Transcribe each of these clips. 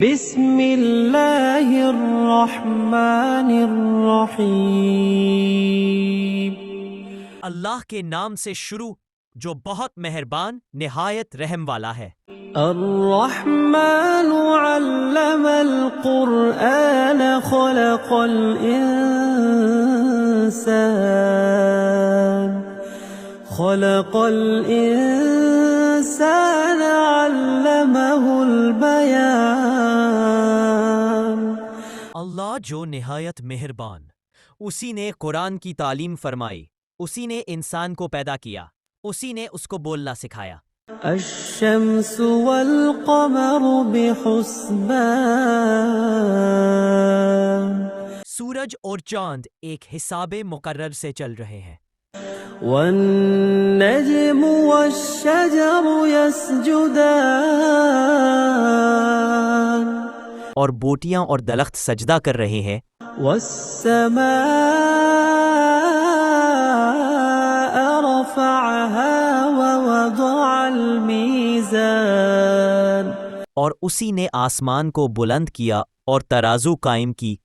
بسم اللہ الرحمن الرحیم۔ اللہ کے نام سے شروع جو بہت مہربان نہایت رحم والا ہے۔ الرحمن علم القرآن خلق الإنسان علمه البیان۔ اللہ جو نہایت مہربان، اسی نے قرآن کی تعلیم فرمائی، اسی نے انسان کو پیدا کیا، اسی نے اس کو بولنا سکھایا۔ الشمس والقمر بحسبان۔ سورج اور چاند ایک حساب مقرر سے چل رہے ہیں۔ والنجم والشجر يسجدان۔ اور بوٹیاں اور درخت سجدہ کر رہے ہیں۔ والسماء رفعها ووضع الميزان۔ اور اسی نے آسمان کو بلند کیا اور ترازو قائم کی۔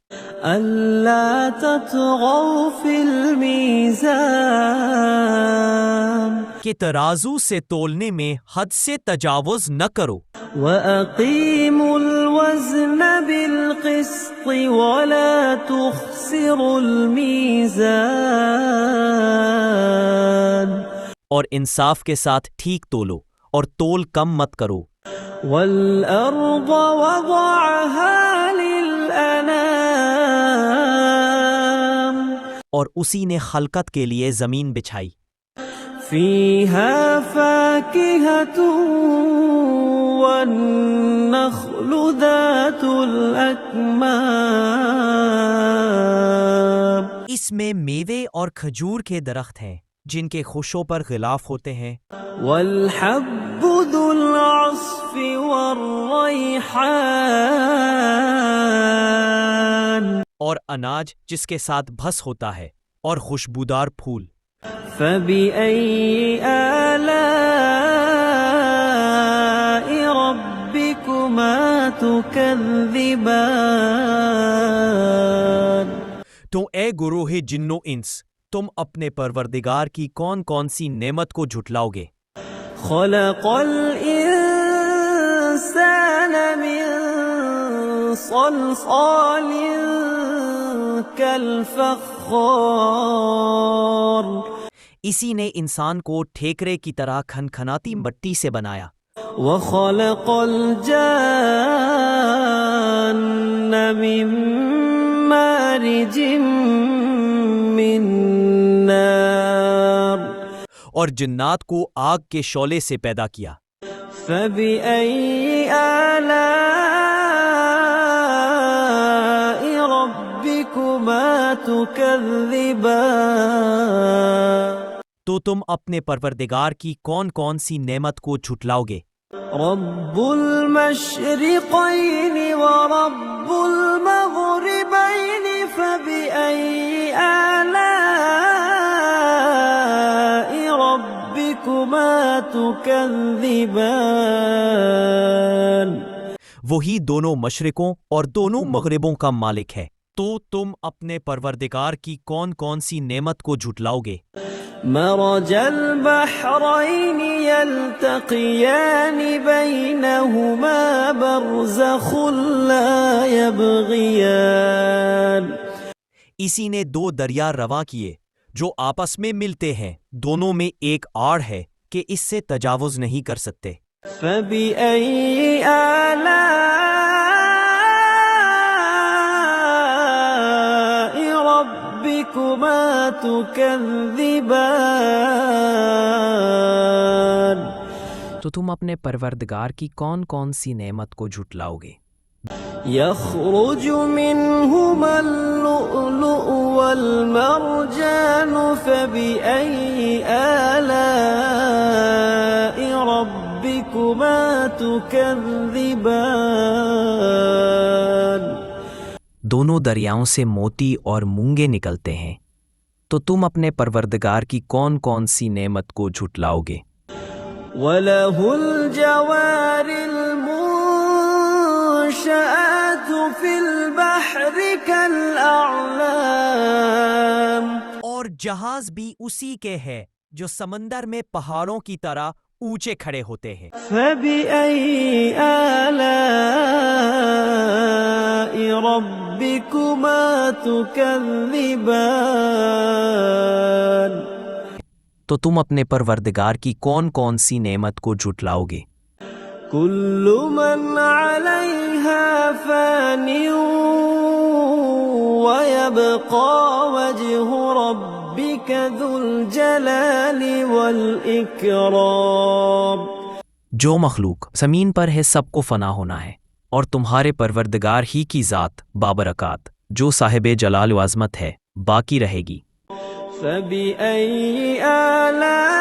ألا تطغوا في الميزان۔ کہ ترازو سے تولنے میں حد سے تجاوز نہ کرو۔ وَأَقِيمُوا الْوَزْنَ بِالْقِسْطِ وَلَا تُخْسِرُوا الْمِيزَانَ۔ اور انصاف کے ساتھ ٹھیک تولو اور تول کم مت کرو۔ وَالْأَرْضَ وَضَعَهَا لِلْأَنَامِ۔ اور اسی نے خلقت کے لیے زمین بچھائی۔ فِيهَا فَاكِهَةٌ وَالنَّخْلُ ذَاتُ الْأَكْمَامِ۔ اس میں میوے اور کھجور کے درخت ہیں جن کے خوشوں پر غلاف ہوتے ہیں۔ وَالْحَبُّ ذُو الْعَصْفِ وَالرَّيْحَانِ۔ اور اناج جس کے ساتھ بھس ہوتا ہے اور خوشبودار پھول۔ فَبِأَيِّ آلَاءِ رَبِّكُمَا تُكَذِّبَانِ۔ تو اے گروہ جن و انس، تم اپنے پروردگار کی کون کون سی نعمت کو جھٹلاؤ گے؟ خَلَقَ الْإِنسَانَ مِنْ صَلْصَالٍ كَالْفَخَّارِ۔ اسی نے انسان کو ٹھیکرے کی طرح کھنکھناتی مٹی سے بنایا۔ وَخَلَقَ الْجَانَّ مِن مَّارِجٍ مِّن نَّارٍ۔ اور جنات کو آگ کے شعلے سے پیدا کیا۔ فَبِأَيِّ آلَاءِ رَبِّكُمَا تُكَذِّبَانِ۔ تو تم اپنے پروردگار کی کون کون سی نعمت کو جھٹلاؤ گے؟ رب المشرقین ورب المغربین فبأي آلاء ربکما تکذبان۔ وہی دونوں مشرقوں اور دونوں مغربوں کا مالک ہے، تو تم اپنے پروردگار کی کون کون سی نعمت کو جھٹلاؤ گے؟ مرج البحرین یلتقیان بینہما برزخ لا یبغیان۔ اسی نے دو دریا رواں کیے جو آپس میں ملتے ہیں، دونوں میں ایک آڑ ہے کہ اس سے تجاوز نہیں کر سکتے۔ فَبِأَيِّ آلَاءِ رَبِّكُمَا تُكَذِّبَانِ۔ تو تم اپنے پروردگار کی کون کون سی نعمت کو جھٹلاؤ گے؟ يخرج منهما اللؤلؤ والمرجان فبأي آلاء ربكما تكذبان۔ دونوں دریاؤں سے موتی اور مونگے نکلتے ہیں، تو تم اپنے پروردگار کی کون کون سی نعمت کو جھٹلاؤ گے؟ وَلَهُ الْجَوَارِ المنشآت في البحر كالأعلام اور جہاز بھی اسی کے ہے جو سمندر میں پہاڑوں کی طرح اونچے کھڑے ہوتے ہیں۔ فبأي آلاء ربكما تكذبان تو تم اپنے پروردگار کی کون کون سی نعمت کو جھٹلاؤ گے؟ كل من عليها فان ويبقى وجه ربك ذو الجلال والإكرام جو مخلوق زمین پر ہے سب کو فنا ہونا ہے، اور تمہارے پروردگار ہی کی ذات بابرکات جو صاحب جلال و عظمت ہے باقی رہے گی۔ فبأي آلاء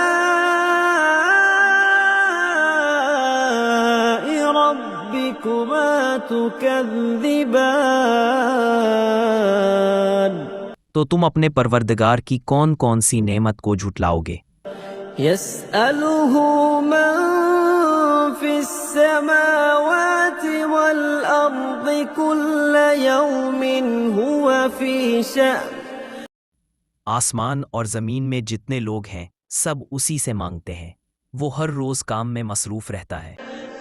ربكما تكذبان تو تم اپنے پروردگار کی کون کون سی نعمت کو جھٹلاؤ گے؟ يسأله من في السماوات والأرض كل يوم هو في شأن آسمان اور زمین میں جتنے لوگ ہیں سب اسی سے مانگتے ہیں، وہ ہر روز کام میں مصروف رہتا ہے۔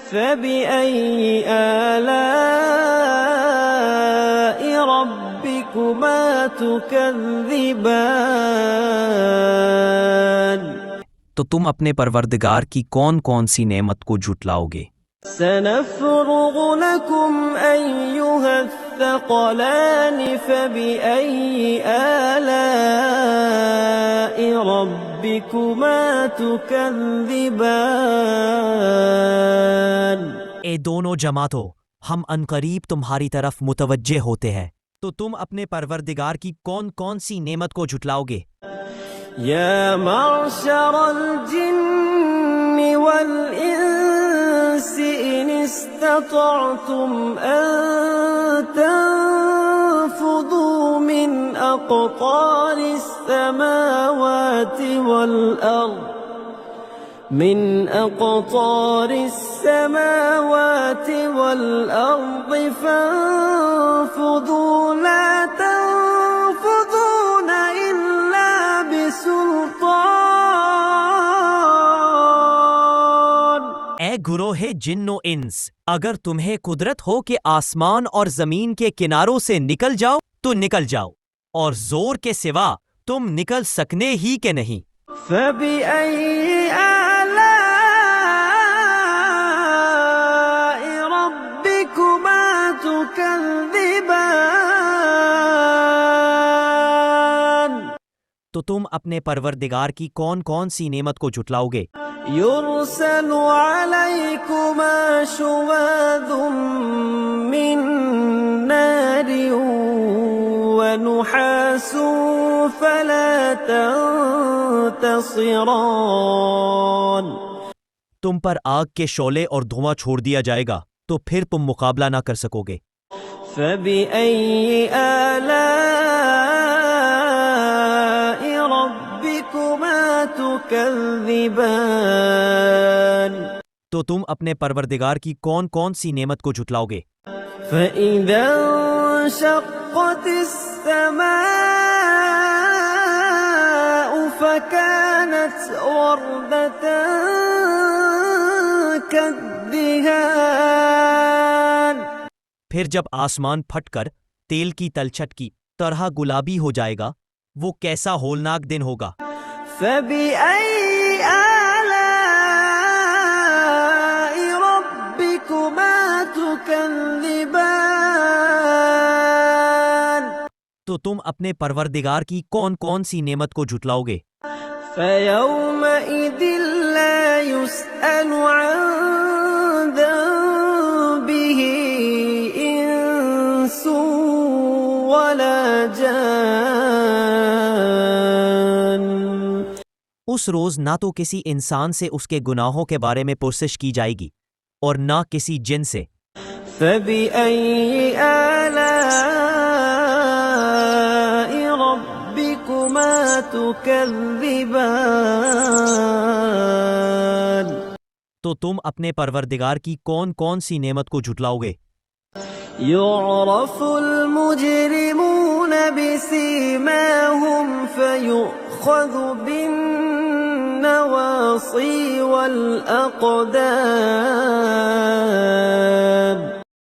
فبأي آلاء ربكما تكذبان تو تم اپنے پروردگار کی کون کون سی نعمت کو جھٹلاؤ گے؟ سنفرغ لكم أيها الثقلان فبأي آلاء ربكما تكذبان اے دونوں جماعتوں، ہم عنقریب تمہاری طرف متوجہ ہوتے ہیں، تو تم اپنے پروردگار کی کون کون سی نعمت کو جھٹلاؤ گے؟ يا معشر الجن والإنس إن استطعتم أن تنفذوا من أقطار السماوات والأرض فانفذوا لا تنفذون إلا بسلطان اے گروہ جن و انس، اگر تمہیں قدرت ہو کہ آسمان اور زمین کے کناروں سے نکل جاؤ تو نکل جاؤ، اور زور کے سوا تم نکل سکنے ہی کہ نہیں۔ فبأي آلاء ربكما تكذبان تو تم اپنے پروردگار کی کون کون سی نعمت کو جھٹلاؤ گے؟ يرسل عليكما شواظ من نار ونحاس فلا تنتصران تم پر آگ کے شعلے اور دھواں چھوڑ دیا جائے گا تو پھر تم مقابلہ نہ کر سکو گے۔ فبأي آلاء ربكما تكذبان تو تم اپنے پروردگار کی کون کون سی نعمت کو جھٹلاؤ گے؟ فإذا انشقت السماء فكانت وردة كالدهان پھر جب آسمان پھٹ کر تیل کی تلچھٹ کی طرح گلابی ہو جائے گا، وہ کیسا ہولناک دن ہوگا۔ فبأي آلاء ربكما تكذبان تو تم اپنے پروردگار کی کون کون سی نعمت کو جھٹلاؤ گے؟ فيومئذ لا يسأل عن ذنبه إنس ولا جان اس روز نہ تو کسی انسان سے اس کے گناہوں کے بارے میں پرسش کی جائے گی اور نہ کسی جن سے۔ فبأي آلاء ربكما تكذبان تو تم اپنے پروردگار کی کون کون سی نعمت کو جھٹلاؤ گے؟ يعرف المجرمون بسيماهم فيؤخذ بالنواصي والأقدام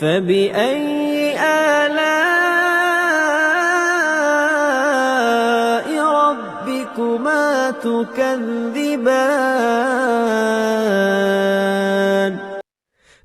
فبأي آلاء ربكما تكذبان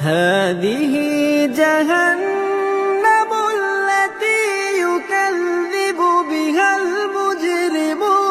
هذه جهنم التي يكذب بها المجرمون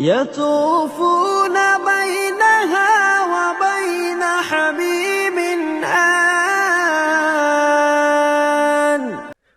يطوفون بينها وبين حميم آن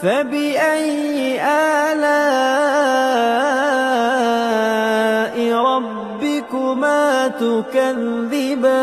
فبأي آلاء ربكما تكذبان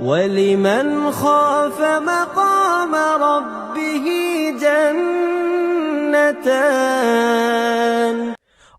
ولمن خاف مقام ربه جنتان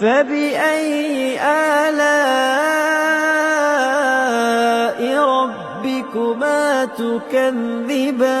فبأي آلاء ربكما تكذبان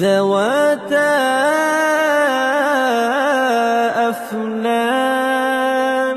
ذواتا أفنان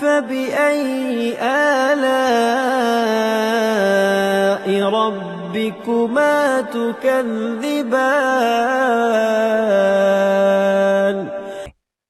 فبأي آلاء ربكما تكذبان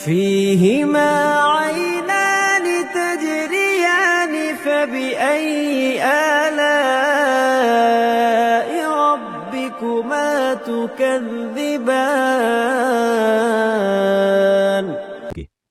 فيهما عينان تجريان فبأي آلاء ربكما تكذبان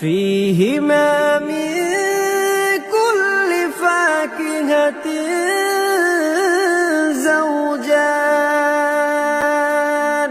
فيهما من كل فاكهة زوجان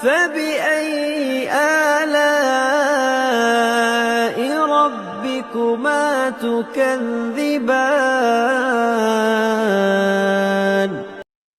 فبأي آلاء ربكما تكذبان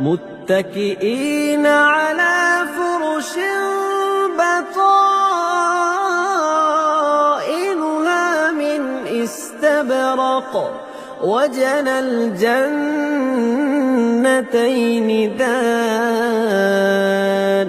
متكئين على فرش بطائنها من استبرق وجنى الجنتين دان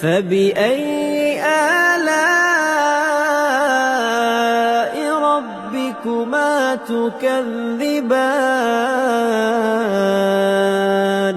فبأي آلاء ربكما تكذبان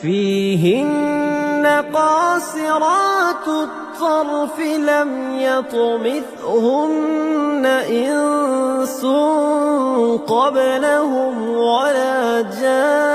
فيهن قاصرات الطرف لم يطمثهن إنس قبلهم ولا جان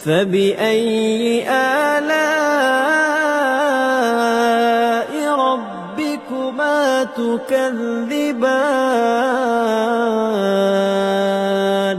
فبأي آلاء ربكما تكذبان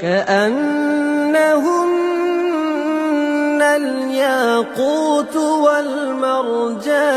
كأنهن الياقوت والمرجان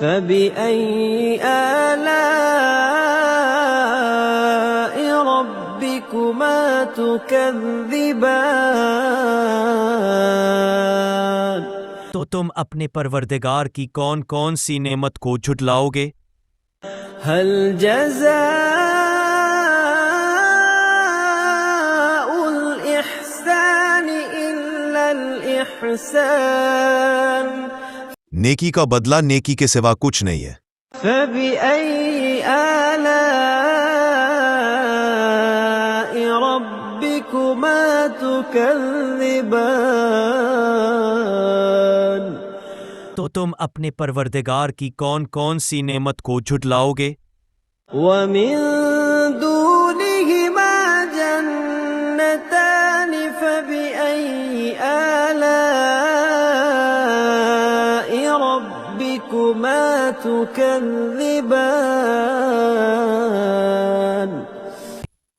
فبأي آلاء ربكما تكذبان تو تم اپنے پروردگار کی کون کون سی نعمت کو جھٹلاؤ گے؟ هل جزاء الإحسان إلا الإحسان نیکی کا بدلہ نیکی کے سوا کچھ نہیں ہے۔ فبأي آلاء ربكما تكذبان تو تم اپنے پروردگار کی کون کون سی نعمت کو جھٹلاؤ گے؟ ومن دونهما جنتان فبأي آلاء ربكما تكذبان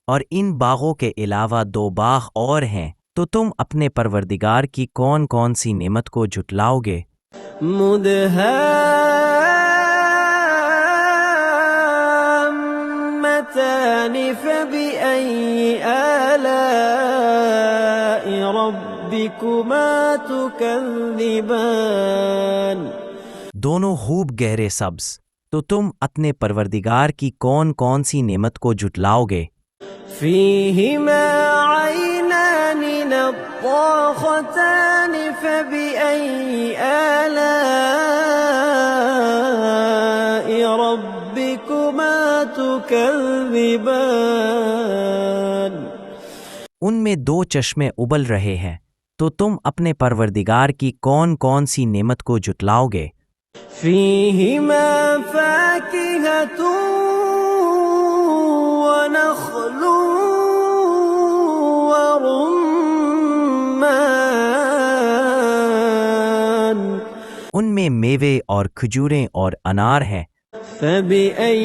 اور ان باغوں کے علاوہ 2 باغ اور ہیں، تو تم اپنے پروردگار کی کون کون سی نعمت کو جھٹلاؤ گے؟ مدهامتان فبأي آلاء ربكما تكذبان دونوں خوب گہرے سبز، تو تم اپنے پروردگار کی کون کون سی نعمت کو جھٹلاؤ گے؟ فيهما عينان نضاختان فبأي آلاء ربكما تكذبان ان میں 2 چشمے ابل رہے ہیں، تو تم اپنے پروردگار کی کون کون سی نعمت کو جھٹلاؤ گے؟ فيهما فاكهة ونخل ورمان ان میں میوے اور کھجوریں اور انار ہیں، فبأي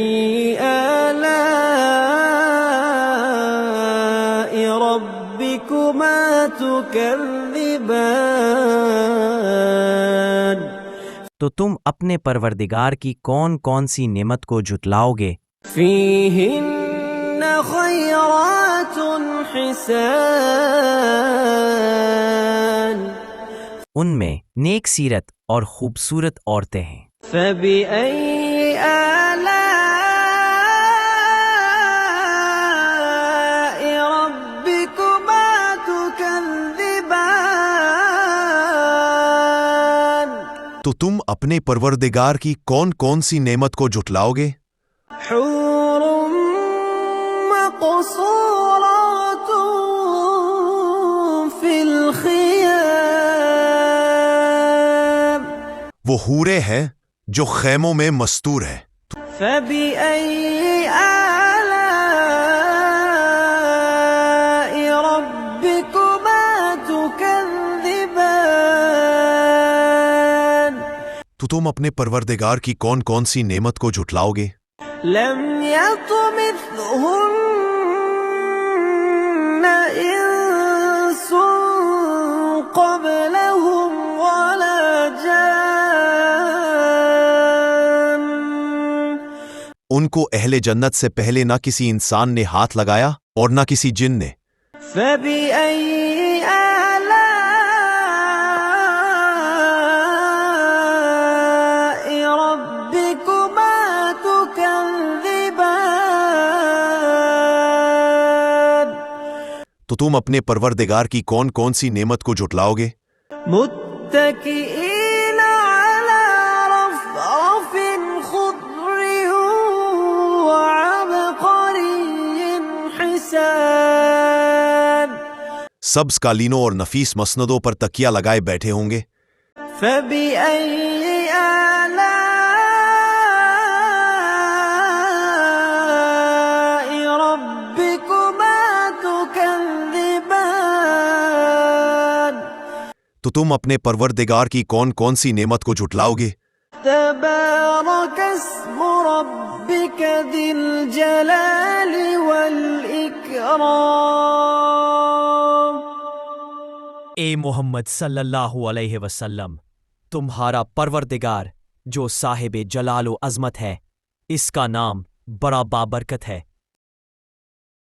آلاء ربكما تكذبان تو تم اپنے پروردگار کی کون کون سی نعمت کو جھٹلاؤ گے؟ فيهن خيرات حسان ان میں نیک سیرت اور خوبصورت عورتیں ہیں، فبأي آلاء ربكما تكذبان تو تم اپنے پروردگار کی کون کون سی نعمت کو جھٹلاؤ گے؟ حور مقصورات في الخيام وہ حوریں ہیں جو خیموں میں مستور ہیں۔ فبأي آلاء ربكما تكذبان تو تم اپنے پروردگار کی کون کون سی نعمت کو جھٹلاؤ گے؟ لم يطمثهن إنس قبلهم ولا جان ان کو اہل جنت سے پہلے نہ کسی انسان نے ہاتھ لگایا اور نہ کسی جن نے۔ فبأي آلاء ربكما تكذبان تو تم اپنے پروردگار کی کون کون سی نعمت کو جھٹلاؤ گے؟ متكئين على رفرف خضر وعبقري حسان سبز قالینوں اور نفیس مسندوں پر تکیہ لگائے بیٹھے ہوں گے۔ فبأي آلاء ربكما تكذبان تو تم اپنے پروردگار کی کون کون سی نعمت کو جھٹلاؤ گے؟ تبارك اسم ربك ذي الجلال والإكرام اے محمد صلی اللہ علیہ وسلم، تمہارا پروردگار جو صاحب جلال و عظمت ہے، اس کا نام بڑا بابرکت ہے۔